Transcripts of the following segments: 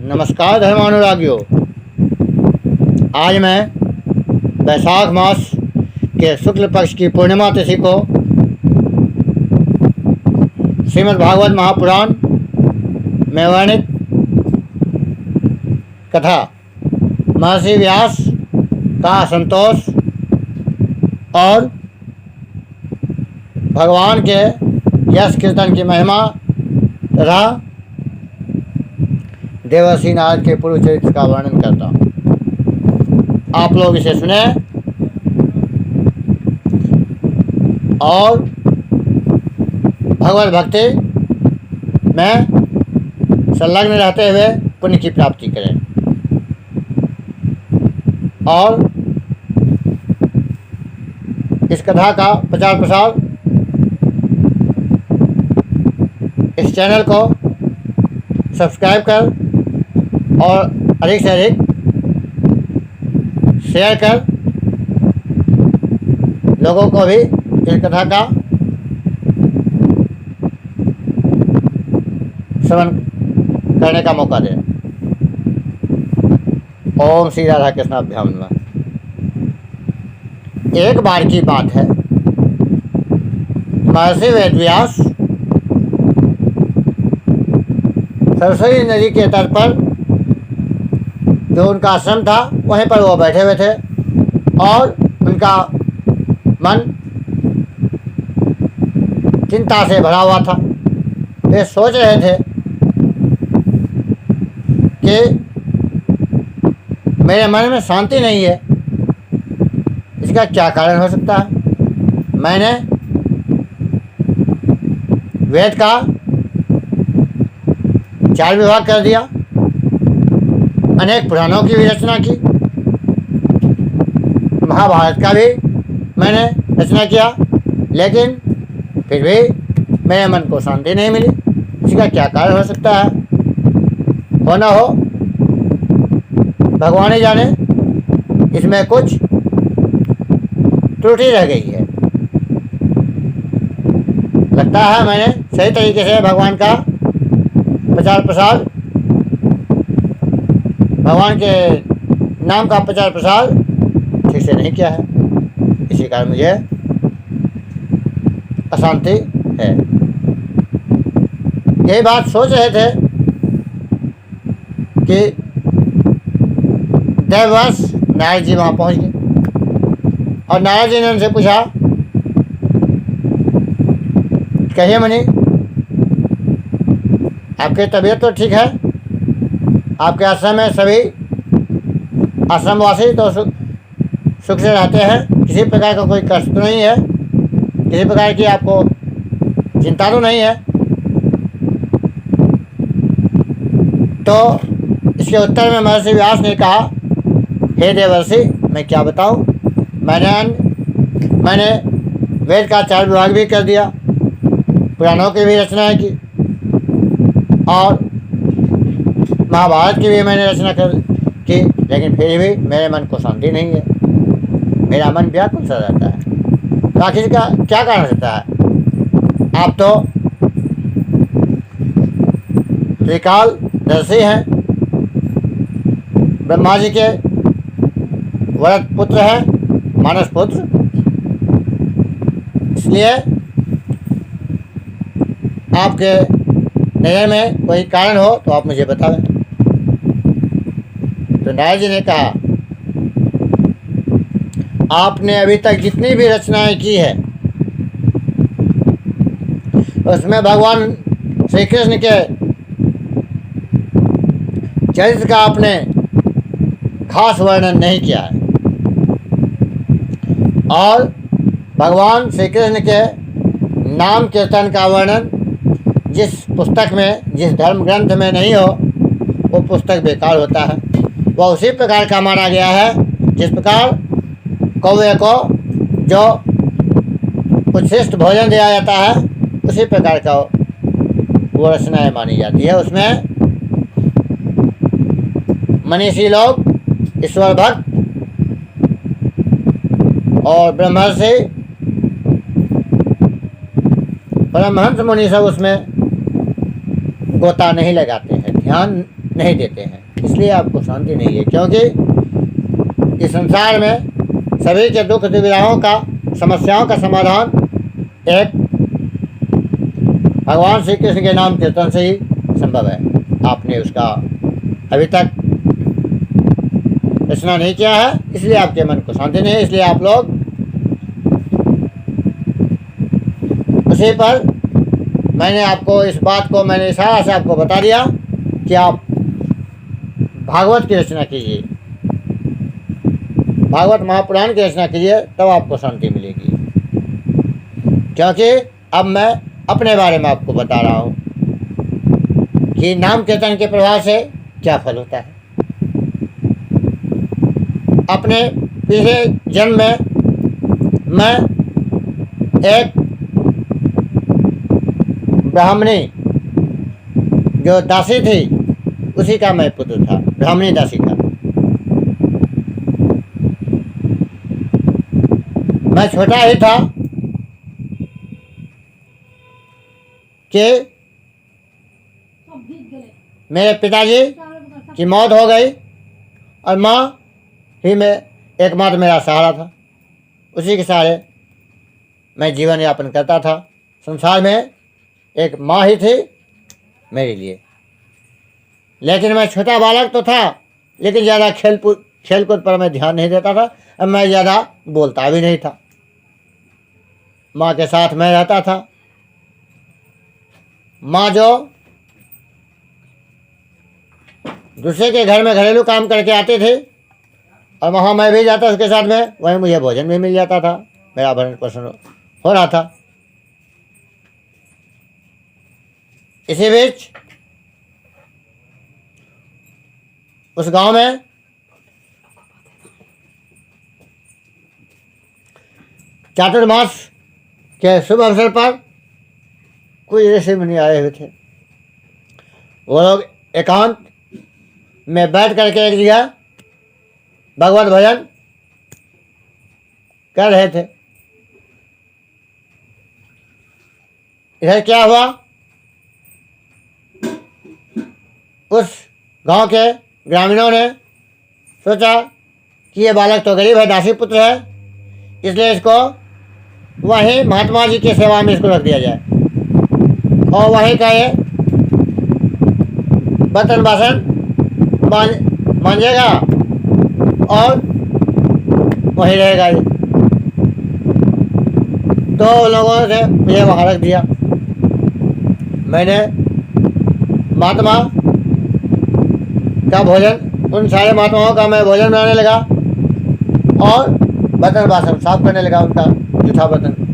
नमस्कार धर्मानुरागियों। आज मैं वैशाख मास के शुक्ल पक्ष की पूर्णिमा तिथि को श्रीमद् भागवत महापुराण में वर्णित कथा महर्षि व्यास का असंतोष और भगवान के यश कीर्तन की महिमा तथा देवर्षि नारद के पूर्व चरित्र का वर्णन करता हूँ। आप लोग इसे सुने और भगवत भक्ति में संलग्न रहते हुए पुण्य की प्राप्ति करें और इस कथा का प्रचार प्रसार इस चैनल को सब्सक्राइब कर और अधिक से अधिक शेयर कर लोगों को भी इस कथा का श्रवण करने का मौका दे। ओम श्री राधा कृष्णाभ्याम नमः। एक बार की बात है, महर्षि वेदव्यास सरस्वती नदी के तट पर जो उनका आश्रम था वहीं पर वो बैठे हुए थे और उनका मन चिंता से भरा हुआ था। वे सोच रहे थे कि मेरे मन में शांति नहीं है, इसका क्या कारण हो सकता है। मैंने वेद का 4 विभाग कर दिया, अनेक पुराणों की भी रचना की, महाभारत का भी मैंने रचना किया, लेकिन फिर भी मेरे मन को शांति नहीं मिली। इसका क्या कारण हो सकता है। हो ना हो भगवान ही जाने, इसमें कुछ त्रुटि रह गई है। लगता है मैंने सही तरीके से भगवान का प्रचार प्रसार, भगवान के नाम का प्रचार प्रसार ठीक से नहीं किया है। इसी कारण मुझे अशांति है। यही बात सोच रहे थे कि देववश नारद जी वहाँ पहुँच गए और नारद जी ने उनसे पूछा, कहिए मुनि, आपकी तबीयत तो ठीक है, आपके आश्रम में सभी आश्रमवासी तो सुख से रहते हैं, किसी प्रकार का कोई कष्ट तो नहीं है, किसी प्रकार की आपको चिंता तो नहीं है। तो इसके उत्तर में महर्षि व्यास ने कहा, हे देवर्षि, मैं क्या बताऊं, मैंने वेद का 4 विभाग भी कर दिया, पुराणों की भी रचनाएं की और महाभारत की भी मैंने रचना की, लेकिन फिर भी मेरे मन को शांति नहीं है। मेरा मन व्याकुल सा रहता है। तो आखिर का क्या कारण रहता है। आप तो त्रिकालदर्शी हैं, ब्रह्मा जी के वरद पुत्र हैं, मानस पुत्र, इसलिए आपके नजर में कोई कारण हो तो आप मुझे बताएं। तो नारद जी ने कहा, आपने अभी तक जितनी भी रचनाएं की है उसमें भगवान श्री कृष्ण के चरित्र का आपने खास वर्णन नहीं किया है और भगवान श्री कृष्ण के नाम कीर्तन का वर्णन जिस पुस्तक में, जिस धर्म ग्रंथ में नहीं हो, वो पुस्तक बेकार होता है। वह उसी प्रकार का माना गया है जिस प्रकार कौवे को जो उत्कृष्ट भोजन दिया जाता है, उसी प्रकार का वो रचनाएँ मानी जाती है। उसमें मनीषी लोग, ईश्वर भक्त और ब्रह्मर्षि परमहंस मुनि सब उसमें गोता नहीं लगाते हैं, ध्यान नहीं देते हैं, इसलिए आपको शांति नहीं है। क्योंकि इस संसार में सभी के दुख दुविधाओं का, समस्याओं का समाधान एक भगवान श्री कृष्ण के नाम कीर्तन से ही संभव है। आपने उसका अभी तक रचना नहीं किया है, इसलिए आपके मन को शांति नहीं है। इसलिए आप लोग उसी पर मैंने आपको इस बात को मैंने इशारा से आपको बता दिया कि आप भागवत की रचना कीजिए, भागवत महापुराण की रचना कीजिए, तब आपको शांति मिलेगी। क्योंकि अब मैं अपने बारे में आपको बता रहा हूँ कि नाम कीर्तन के प्रभाव से क्या फल होता है। अपने पिछले जन्म में मैं एक ब्राह्मणी जो दासी थी, उसी का मैं पुत्र था, ब्राह्मणी दासी का। मैं छोटा ही था कि मेरे पिताजी की मौत हो गई और माँ ही में एकमात्र मेरा सहारा था। उसी के सहारे मैं जीवन यापन करता था। संसार में एक माँ ही थी मेरे लिए। लेकिन मैं छोटा बालक तो था, लेकिन ज़्यादा खेलकूद पर मैं ध्यान नहीं देता था और मैं ज़्यादा बोलता भी नहीं था। माँ के साथ मैं रहता था। माँ जो दूसरे के घर में घरेलू काम करके आते थे और वहाँ मैं भी जाता उसके साथ में, वहीं मुझे भोजन भी मिल जाता था, मेरा भरण पोषण हो रहा था। इसी बीच उस गांव में चातुर्मास के शुभ अवसर पर कुछ ऋषि मुनि आए हुए थे। वो लोग एकांत में बैठ करके एक जगह भगवत भजन कर रहे थे। इधर क्या हुआ, उस गांव के ग्रामीणों ने सोचा कि ये बालक तो गरीब है, दासी पुत्र है, इसलिए इसको वहीं महात्मा जी की सेवा में इसको रख दिया जाए और वहीं का ये बर्तन बासन मांजेगा और वहीं रहेगा ये। तो उन लोगों ने मुझे वहाँ रख दिया। मैंने महात्मा का भोजन, उन सारे महात्माओं का मैं भोजन बनाने लगा और बर्तन बासन साफ करने लगा, उनका जूठा बर्तन।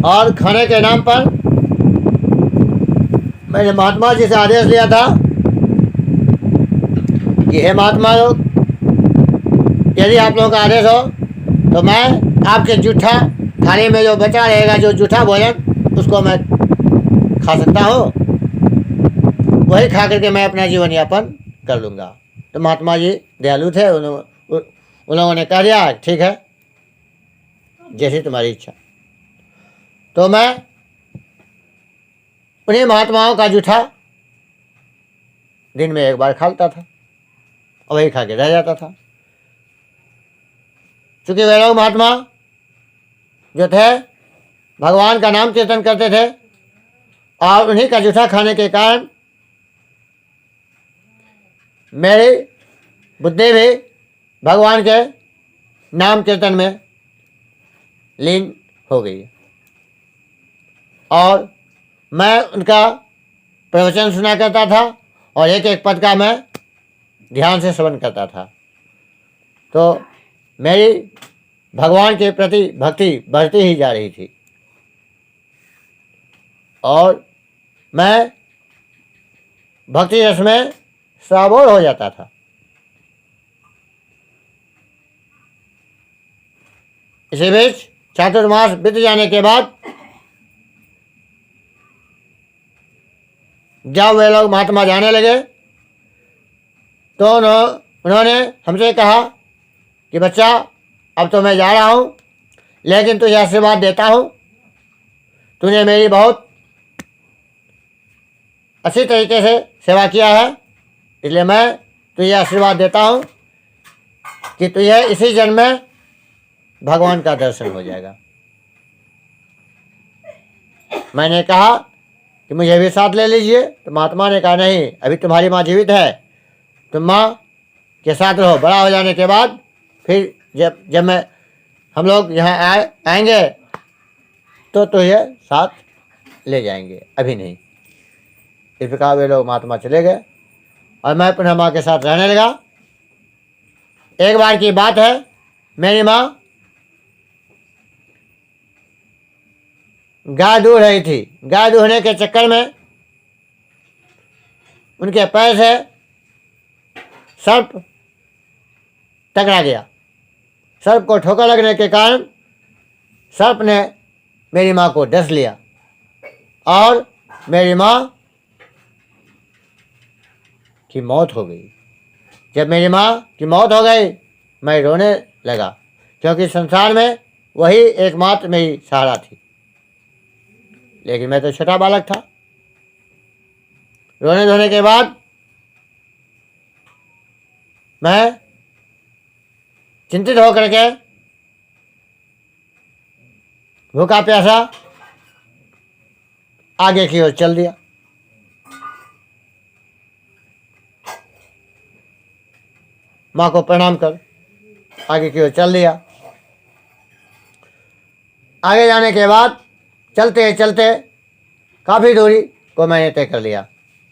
और खाने के नाम पर मैंने महात्मा जी से आदेश लिया था कि हे महात्मा लोग, यदि आप लोगों का आदेश हो तो मैं आपके जूठा थाली में जो बचा रहेगा, जो जूठा भोजन, उसको मैं खा सकता हूँ, वही खा करके मैं अपना जीवन यापन कर लूँगा। तो महात्मा जी दयालु थे, उन लोगों ने कह दिया ठीक है, जैसी तुम्हारी इच्छा। तो मैं उन्हीं महात्माओं का जूठा दिन में एक बार खा लेता था और वही खा के रह जाता था। चूँकि वे लोग महात्मा जो थे भगवान का नाम कीर्तन करते थे और उन्हीं का जूठा खाने के कारण मेरी बुद्धि भी भगवान के नाम कीर्तन में लीन हो गई और मैं उनका प्रवचन सुना करता था और एक एक पद का मैं ध्यान से श्रवण करता था। तो मेरी भगवान के प्रति भक्ति बढ़ती ही जा रही थी और मैं भक्ति रस में सराबोर हो जाता था। इसी बीच चातुर्मास बीत जाने के बाद जब वे लोग महात्मा जाने लगे तो उन्होंने हमसे कहा कि बच्चा, अब तो मैं जा रहा हूँ, लेकिन तुझे आशीर्वाद देता हूँ, तूने मेरी बहुत अच्छी तरीके से सेवा किया है, इसलिए मैं तुझे आशीर्वाद देता हूँ कि तुझे इसी जन्म में भगवान का दर्शन हो जाएगा। मैंने कहा कि मुझे भी साथ ले लीजिए, तो महात्मा ने कहा नहीं, अभी तुम्हारी माँ जीवित है, तुम माँ के साथ रहो, बड़ा हो जाने के बाद फिर जब हम लोग यहाँ आएंगे तो तुझे साथ ले जाएंगे, अभी नहीं। इस प्रकार वे लोग महात्मा चले गए और मैं पुनः माँ के साथ रहने लगा। एक बार की बात है, मेरी माँ गाय दूह रही थी। गाय दूहने के चक्कर में उनके पैर से सर्प टकरा गया। सर्प को ठोकर लगने के कारण सर्प ने मेरी माँ को डस लिया और मेरी माँ की मौत हो गई। जब मेरी माँ की मौत हो गई, मैं रोने लगा, क्योंकि संसार में वही एकमात्र मेरी सहारा थी, लेकिन मैं तो छोटा बालक था। रोने धोने के बाद मैं चिंतित होकर के भूखा प्यासा आगे की ओर चल दिया। माँ को प्रणाम कर आगे की ओर चल दिया। आगे जाने के बाद चलते चलते काफ़ी दूरी को मैंने तय कर लिया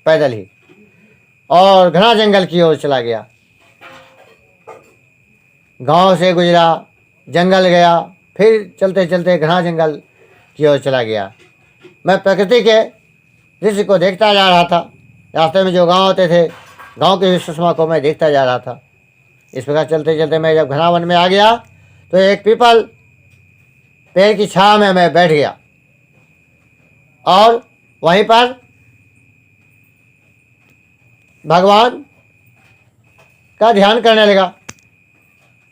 पैदल ही, और घना जंगल की ओर चला गया। गांव से गुजरा, जंगल गया, फिर चलते चलते घना जंगल की ओर चला गया। मैं प्रकृति के दृश्य को देखता जा रहा था। रास्ते में जो गांव होते थे, गांव की सुषमा को मैं देखता जा रहा था। इस प्रकार चलते चलते मैं जब घना वन में आ गया तो एक पीपल पेड़ की छांव में मैं बैठ गया और वहीं पर भगवान का ध्यान करने लगा,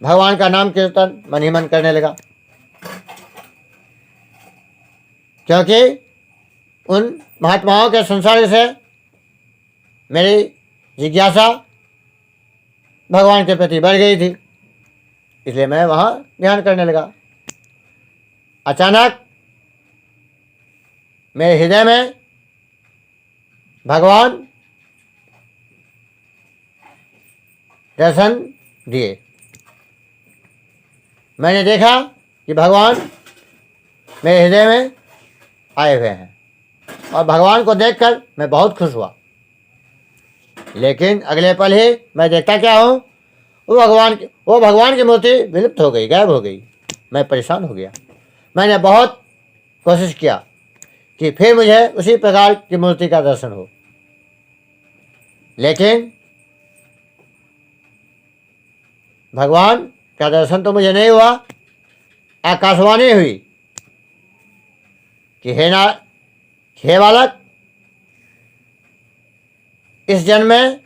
भगवान का नाम कीर्तन मन ही मन करने लगा। क्योंकि उन महात्माओं के संसर्ग से मेरी जिज्ञासा भगवान के प्रति बढ़ गई थी, इसलिए मैं वहाँ ध्यान करने लगा। अचानक मेरे हृदय में भगवान दर्शन दिए। मैंने देखा कि भगवान मेरे हृदय में आए हुए हैं और भगवान को देखकर मैं बहुत खुश हुआ। लेकिन अगले पल ही मैं देखता क्या हूँ, वो भगवान की मूर्ति विलुप्त हो गई, गायब हो गई। मैं परेशान हो गया। मैंने बहुत कोशिश किया कि फिर मुझे उसी प्रकार की मूर्ति का दर्शन हो, लेकिन भगवान का दर्शन तो मुझे नहीं हुआ। आकाशवाणी हुई कि हे बालक, इस जन्म में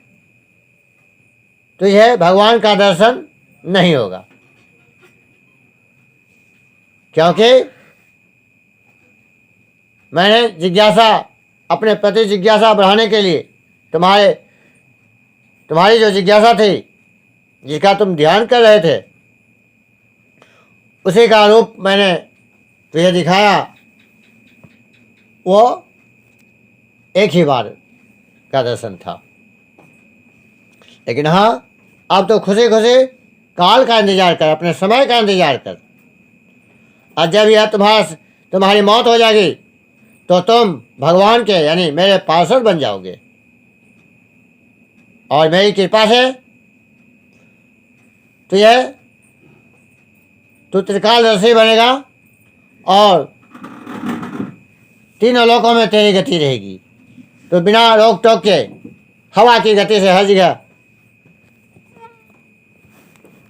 तुझे भगवान का दर्शन नहीं होगा, क्योंकि मैंने जिज्ञासा, अपने प्रति जिज्ञासा बढ़ाने के लिए तुम्हारी जो जिज्ञासा थी, जिसका तुम ध्यान कर रहे थे, उसी का रूप मैंने तुझे दिखाया। वो एक ही बार का दर्शन था। लेकिन हाँ, अब तो खुशी खुशी काल का इंतजार कर, अपने समय का इंतजार कर। और जब यह तुम्हारी मौत हो जाएगी तो तुम भगवान के यानी मेरे पार्षद बन जाओगे, और मेरी कृपा से तू त्रिकालदर्शी बनेगा और तीनों लोकों में तेरी गति रहेगी। तो बिना रोक टोक के हवा की गति से हर जगह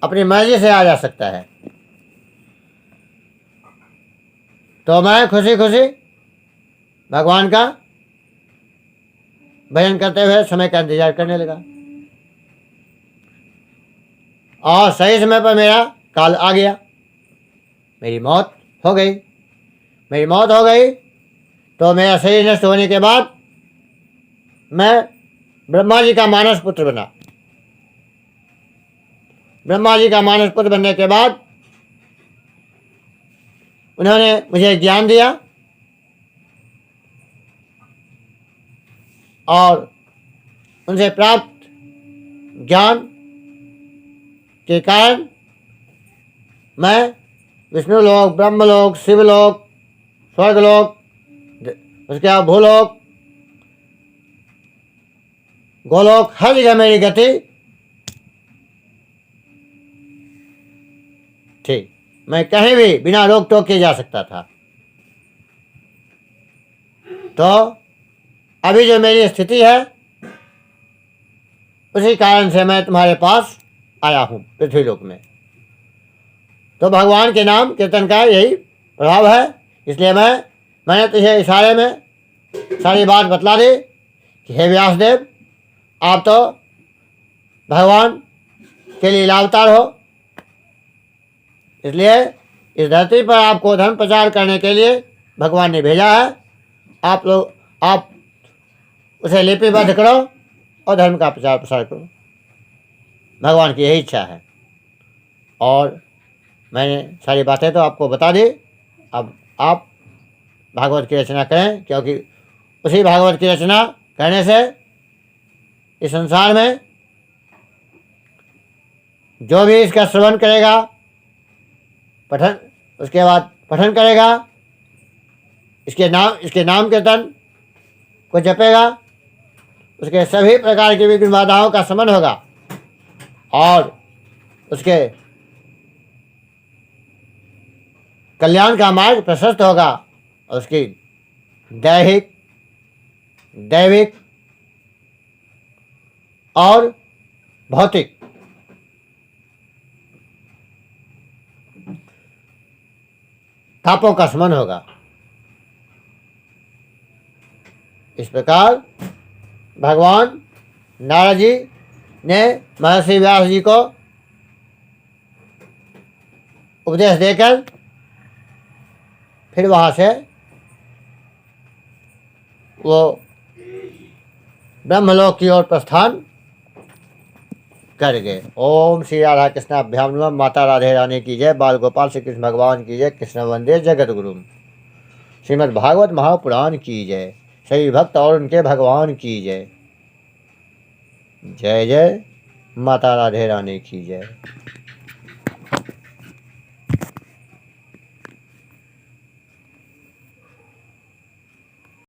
अपनी मर्जी से आ जा सकता है। तो मैं खुशी खुशी भगवान का भजन करते हुए समय का इंतजार करने लगा, और सही समय पर मेरा काल आ गया। मेरी मौत हो गई। तो मेरा शरीर नष्ट होने के बाद मैं ब्रह्मा जी का मानस पुत्र बना। ब्रह्मा जी का मानस पुत्र बनने के बाद उन्होंने मुझे ज्ञान दिया और उनसे प्राप्त ज्ञान के कारण मैं विष्णुलोक, ब्रह्मलोक, शिवलोक, स्वर्गलोक, उसके बाद भूलोक, गोलोक, हर जगह मेरी गति थी। मैं कहीं भी बिना रोक टोक के जा सकता था। तो अभी जो मेरी स्थिति है उसी कारण से मैं तुम्हारे पास आया हूँ पृथ्वी लोक में। तो भगवान के नाम कीर्तन का यही प्रभाव है। इसलिए मैंने तुझे इशारे में सारी बात बतला दी कि हे व्यासदेव, आप तो भगवान के लिए अवतार हो, इसलिए इस धरती पर आपको धर्म प्रचार करने के लिए भगवान ने भेजा है। आप उसे लिपिबद्ध करो और धर्म का प्रचार प्रसार करो। भगवान की यही इच्छा है और मैंने सारी बातें तो आपको बता दी। अब आप भागवत की रचना करें, क्योंकि उसी भागवत की रचना करने से इस संसार में जो भी इसका श्रवण करेगा, पठन, उसके बाद पठन करेगा, इसके नाम कीर्तन को जपेगा, उसके सभी प्रकार की विघ्न बाधाओं का शमन होगा और उसके कल्याण का मार्ग प्रशस्त होगा और उसकी दैविक और भौतिक तापों का शमन होगा। इस प्रकार भगवान नारद जी ने महर्षि व्यास जी को उपदेश देकर फिर वहाँ से वो ब्रह्मलोक की ओर प्रस्थान कर गए। ओम श्री राधा कृष्णाभ्याम नमः। माता राधे रानी की जय। बाल गोपाल श्री कृष्ण भगवान की जय। कृष्ण वंदे जगत गुरु। श्रीमद् भागवत महापुराण की जय। सभी भक्त और उनके भगवान की जय। जय जय माता राधे रानी की जय।